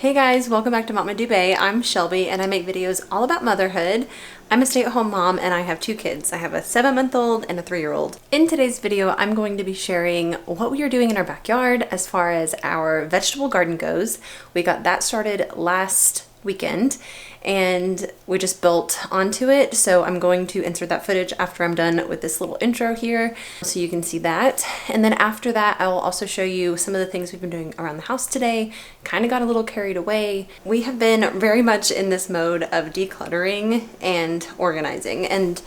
Hey guys, welcome back to Mama Dubay. I'm Shelby and I make videos all about motherhood. I'm a stay-at-home mom and I have two kids. I have a 7-month-old and a 3-year-old. In today's video, I'm going to be sharing what we are doing in our backyard as far as our vegetable garden goes. We got that started last weekend and we just built onto it, so I'm going to insert that footage after I'm done with this little intro here so you can see that. And then after that I will also show you some of the things we've been doing around the house today. Kind of got a little carried away. We have been very much in this mode of decluttering and organizing, and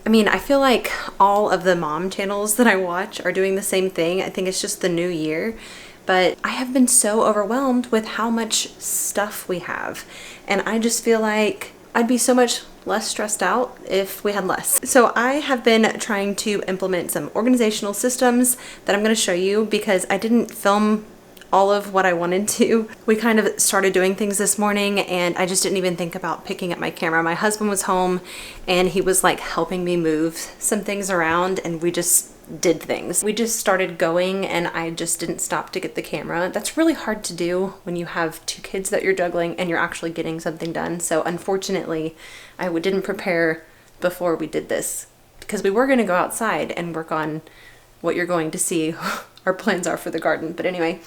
I mean, I feel like all of the mom channels that I watch are doing the same thing. I think it's just the new year. But I have been so overwhelmed with how much stuff we have. And I just feel like I'd be so much less stressed out if we had less. So I have been trying to implement some organizational systems that I'm going to show you because I didn't film all of what I wanted to. We kind of started doing things this morning and I just didn't even think about picking up my camera. My husband was home and he was like helping me move some things around and we just did things. We just started going and I just didn't stop to get the camera. That's really hard to do when you have two kids that you're juggling and you're actually getting something done. So unfortunately, I didn't prepare before we did this because we were going to go outside and work on what you're going to see our plans are for the garden. But anyway,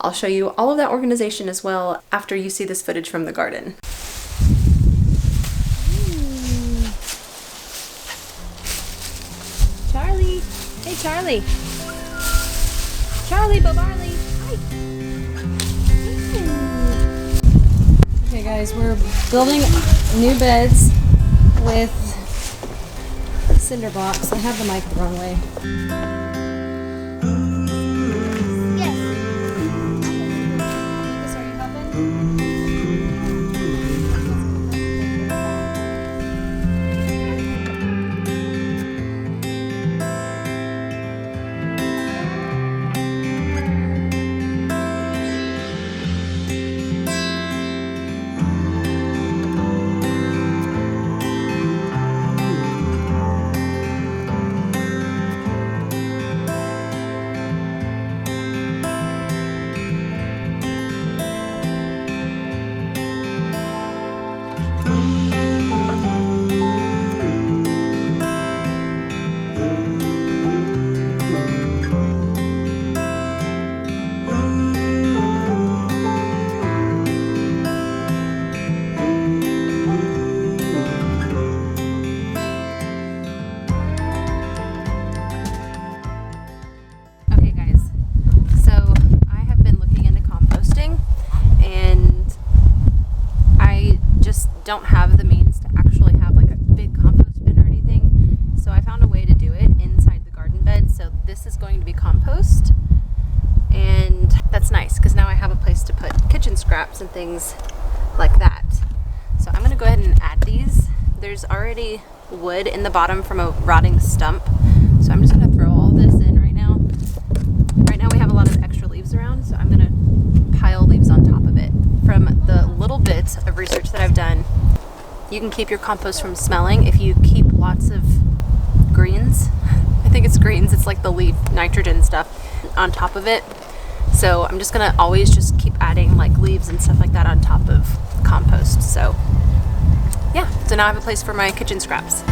I'll show you all of that organization as well after you see this footage from the garden. Charlie! Hey Charlie! Charlie Bobarley! Hi! Okay guys, we're building new beds with cinder blocks. I have the mic the wrong way. Don't have the means to actually have like a big compost bin or anything, so I found a way to do it inside the garden bed. So this is going to be compost, and that's nice because now I have a place to put kitchen scraps and things like that. So I'm gonna go ahead and add these. There's already wood in the bottom from a rotting stump, so I'm just gonna throw all this in right now. Right now we have a lot of extra leaves around, so I'm gonna pile leaves on top of it. From the little bits of research that I've done, you can keep your compost from smelling if you keep lots of greens. I think it's greens, it's like the leaf nitrogen stuff on top of it. So I'm just gonna always just keep adding like leaves and stuff like that on top of compost. So yeah, so now I have a place for my kitchen scraps.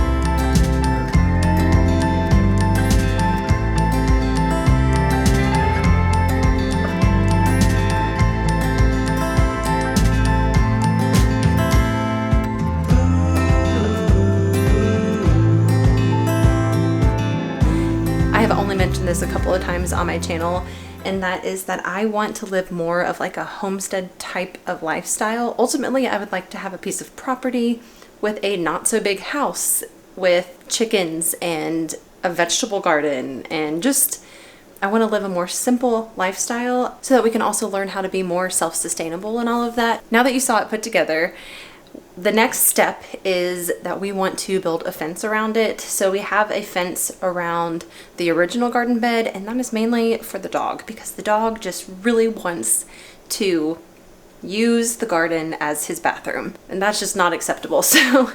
Mentioned this a couple of times on my channel, and that is that I want to live more of like a homestead type of lifestyle. Ultimately, I would like to have a piece of property with a not so big house with chickens and a vegetable garden, and just I want to live a more simple lifestyle so that we can also learn how to be more self-sustainable and all of that. Now that you saw it put together, the next step is that we want to build a fence around it. So we have a fence around the original garden bed, and that is mainly for the dog because the dog just really wants to use the garden as his bathroom, and that's just not acceptable. So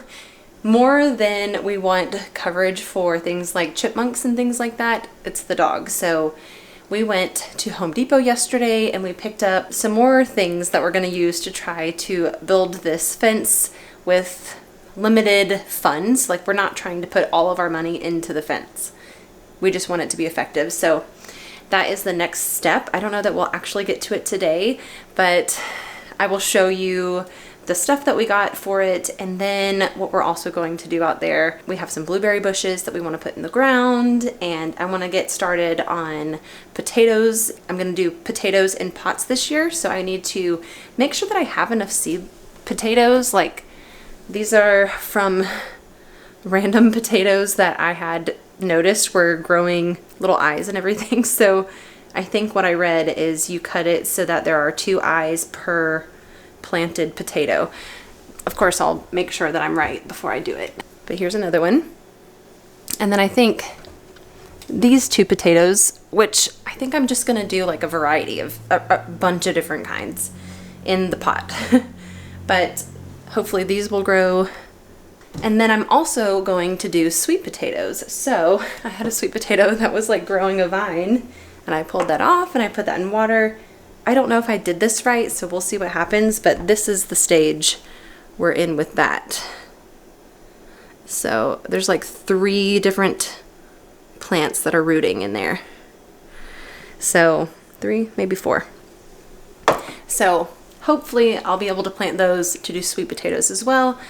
more than we want coverage for things like chipmunks and things like that, it's the dog. So We went to Home Depot yesterday and we picked up some more things that we're going to use to try to build this fence with limited funds. Like, we're not trying to put all of our money into the fence. We just want it to be effective. So that is the next step. I don't know that we'll actually get to it today, but I will show you the stuff that we got for it, and then what we're also going to do out there. We have some blueberry bushes that we want to put in the ground, and I want to get started on potatoes. I'm going to do potatoes in pots this year, so I need to make sure that I have enough seed potatoes. Like, these are from random potatoes that I had noticed were growing little eyes and everything. So I think what I read is you cut it so that there are 2 eyes per planted potato. Of course, I'll make sure that I'm right before I do it. But here's another one. And then I think these 2 potatoes, which I think I'm just gonna do like a variety of a bunch of different kinds in the pot. But hopefully these will grow. And then I'm also going to do sweet potatoes. So I had a sweet potato that was like growing a vine, and I pulled that off and I put that in water. I don't know if I did this right, so we'll see what happens, but this is the stage we're in with that. So there's like 3 different plants that are rooting in there. So 3, maybe 4. So hopefully I'll be able to plant those to do sweet potatoes as well.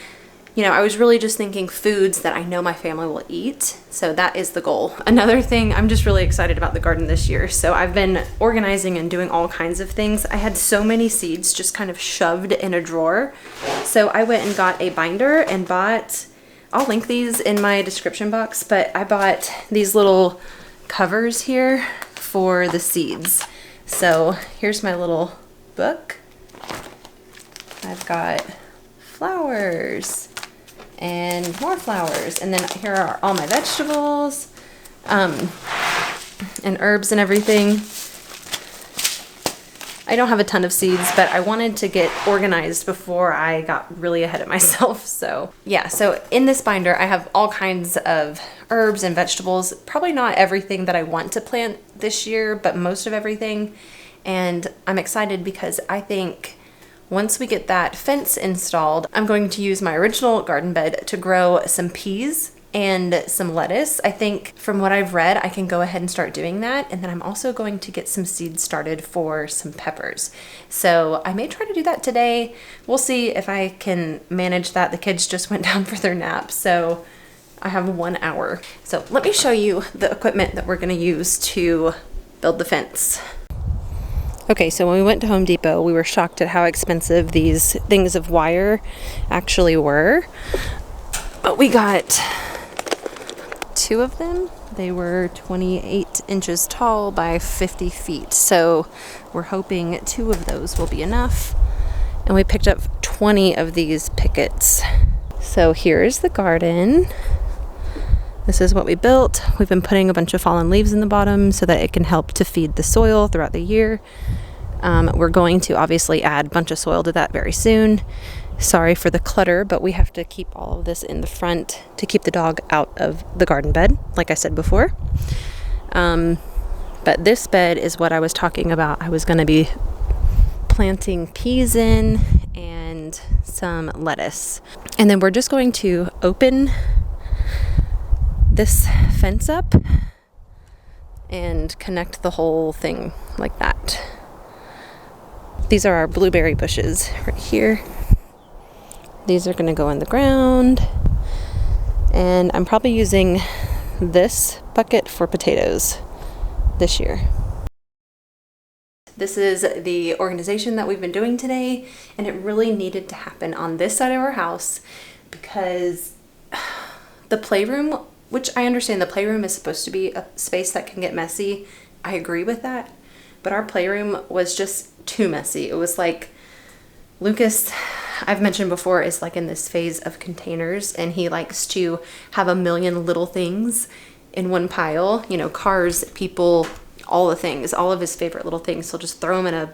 You know, I was really just thinking foods that I know my family will eat. So that is the goal. Another thing, I'm just really excited about the garden this year. So I've been organizing and doing all kinds of things. I had so many seeds just kind of shoved in a drawer. So I went and got a binder and bought, I'll link these in my description box, but I bought these little covers here for the seeds. So here's my little book. I've got flowers and more flowers, and then here are all my vegetables and herbs and everything. I don't have a ton of seeds, but I wanted to get organized before I got really ahead of myself. So yeah, so in this binder I have all kinds of herbs and vegetables, probably not everything that I want to plant this year, but most of everything. And I'm excited because I think once we get that fence installed, I'm going to use my original garden bed to grow some peas and some lettuce. I think from what I've read, I can go ahead and start doing that. And then I'm also going to get some seeds started for some peppers. So I may try to do that today. We'll see if I can manage that. The kids just went down for their nap, so I have 1 hour. So let me show you the equipment that we're going to use to build the fence. Okay, so when we went to Home Depot, we were shocked at how expensive these things of wire actually were. But we got 2 of them. They were 28 inches tall by 50 feet. So we're hoping 2 of those will be enough. And we picked up 20 of these pickets. So here's the garden. This is what we built. We've been putting a bunch of fallen leaves in the bottom so that it can help to feed the soil throughout the year. We're going to obviously add a bunch of soil to that very soon. Sorry for the clutter, but we have to keep all of this in the front to keep the dog out of the garden bed, like I said before. But this bed is what I was talking about. I was going to be planting peas in and some lettuce. And then we're just going to open this fence up and connect the whole thing like that. These are our blueberry bushes right here. These are going to go in the ground, and I'm probably using this bucket for potatoes this year. This is the organization that we've been doing today, and it really needed to happen on this side of our house because the playroom, which I understand the playroom is supposed to be a space that can get messy. I agree with that. But our playroom was just too messy. It was like Lucas, I've mentioned before, is like in this phase of containers, and he likes to have a million little things in one pile. You know, cars, people, all the things, all of his favorite little things. He'll just throw them in a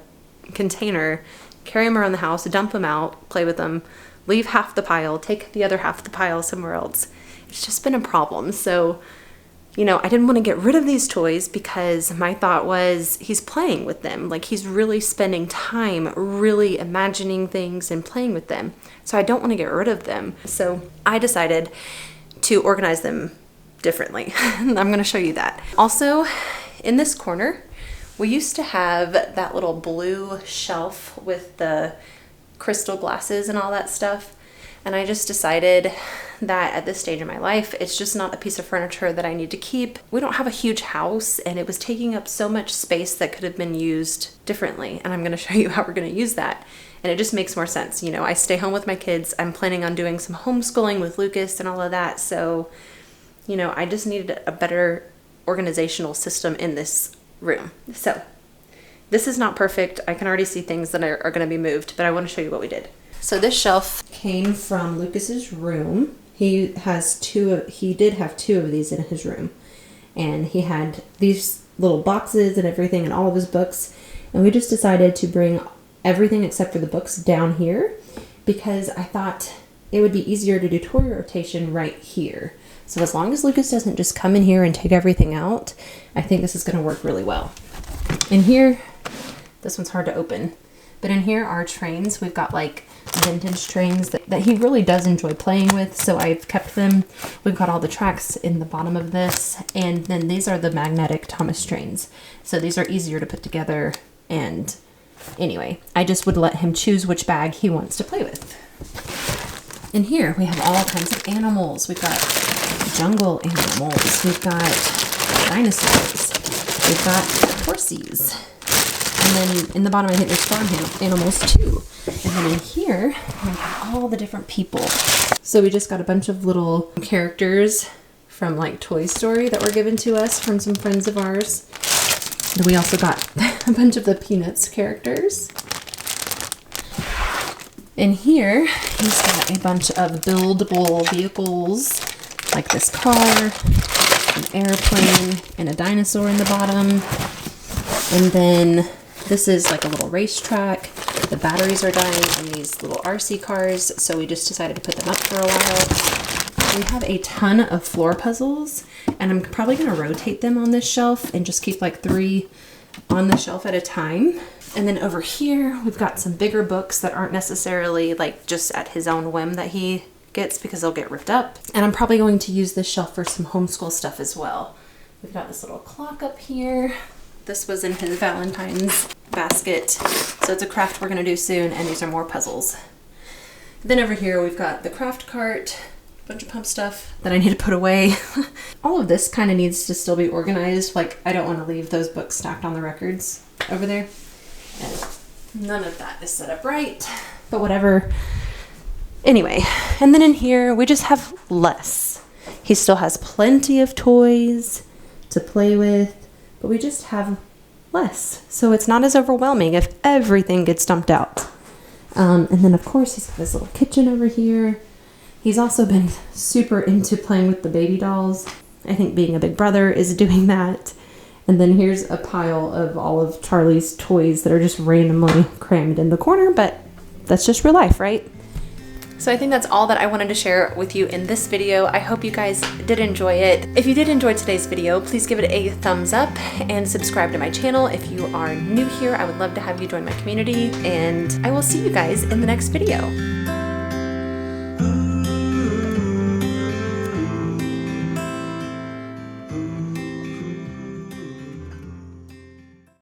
container, carry them around the house, dump them out, play with them, leave half the pile, take the other half of the pile somewhere else. It's just been a problem. So you know, I didn't want to get rid of these toys because my thought was he's playing with them. Like, he's really spending time really imagining things and playing with them. So I don't want to get rid of them. So I decided to organize them differently. I'm going to show you that. Also, in this corner, we used to have that little blue shelf with the crystal glasses and all that stuff. And I just decided that at this stage in my life, it's just not a piece of furniture that I need to keep. We don't have a huge house, and it was taking up so much space that could have been used differently. And I'm going to show you how we're going to use that. And it just makes more sense. You know, I stay home with my kids. I'm planning on doing some homeschooling with Lucas and all of that. So, you know, I just needed a better organizational system in this room. So this is not perfect. I can already see things that are going to be moved, but I want to show you what we did. So this shelf came from Lucas's room. He did have two of these in his room. And he had these little boxes and everything and all of his books. And we just decided to bring everything except for the books down here because I thought it would be easier to do toy rotation right here. So as long as Lucas doesn't just come in here and take everything out, I think this is going to work really well. In here, this one's hard to open, but in here are trains. We've got like vintage trains that he really does enjoy playing with, so I've kept them. We've got all the tracks in the bottom of this, and then these are the magnetic Thomas trains. So these are easier to put together, and anyway, I just would let him choose which bag he wants to play with. In here, we have all kinds of animals. We've got jungle animals. We've got dinosaurs. We've got horsies. And then in the bottom, I think there's farm animals too. And then in here, we have all the different people. So we just got a bunch of little characters from like Toy Story that were given to us from some friends of ours. Then we also got a bunch of the Peanuts characters. In here, he's got a bunch of buildable vehicles, like this car, an airplane, and a dinosaur in the bottom. And then this is like a little racetrack. The batteries are dying on these little RC cars, so we just decided to put them up for a while. We have a ton of floor puzzles, and I'm probably going to rotate them on this shelf and just keep like 3 on the shelf at a time. And then over here, we've got some bigger books that aren't necessarily like just at his own whim that he gets because they'll get ripped up. And I'm probably going to use this shelf for some homeschool stuff as well. We've got this little clock up here. This was in his Valentine's basket. So it's a craft we're gonna do soon, and these are more puzzles. Then over here, we've got the craft cart, a bunch of pump stuff that I need to put away. All of this kind of needs to still be organized. Like, I don't want to leave those books stacked on the records over there. And none of that is set up right, but whatever. Anyway, and then in here, we just have less. He still has plenty of toys to play with, but we just have less. So it's not as overwhelming if everything gets dumped out. And then of course, he's got this little kitchen over here. He's also been super into playing with the baby dolls. I think being a big brother is doing that. And then here's a pile of all of Charlie's toys that are just randomly crammed in the corner, but that's just real life, right? So I think that's all that I wanted to share with you in this video. I hope you guys did enjoy it. If you did enjoy today's video, please give it a thumbs up and subscribe to my channel. If you are new here, I would love to have you join my community, and I will see you guys in the next video.